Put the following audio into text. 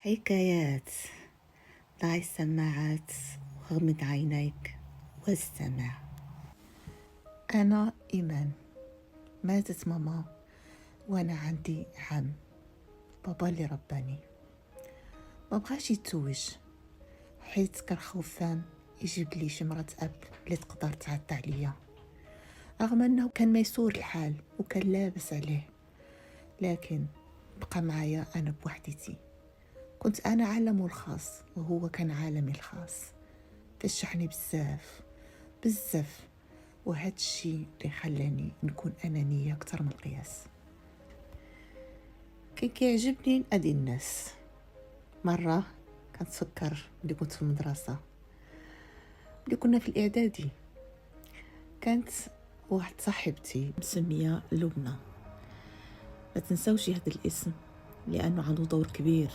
حكايات. ضع السماعات وغمض عينيك واستمع. أنا إيمان. ماتت ماما وأنا عندي عام. بابا اللي رباني ما بغاش يتزوج حيت كان خوفان يجيب لي شي مرات أب اللي تقدر تعطى عليا، رغم أنه كان ميسور الحال وكان لابس عليه، لكن بقى معايا أنا بوحدتي. كنت أنا عالمه الخاص وهو كان عالمي الخاص، فشحني بزاف بزاف، وهذا الشيء اللي خلاني نكون أنانية أكثر من القياس. كان كيعجبني نأذي الناس. مرة كنتفكر ملي كنت في المدرسة، ملي كنا في الإعدادي، كانت واحد صاحبتي مسمية لبنى. ما تنساوش هذا الاسم لأنه عنده دور كبير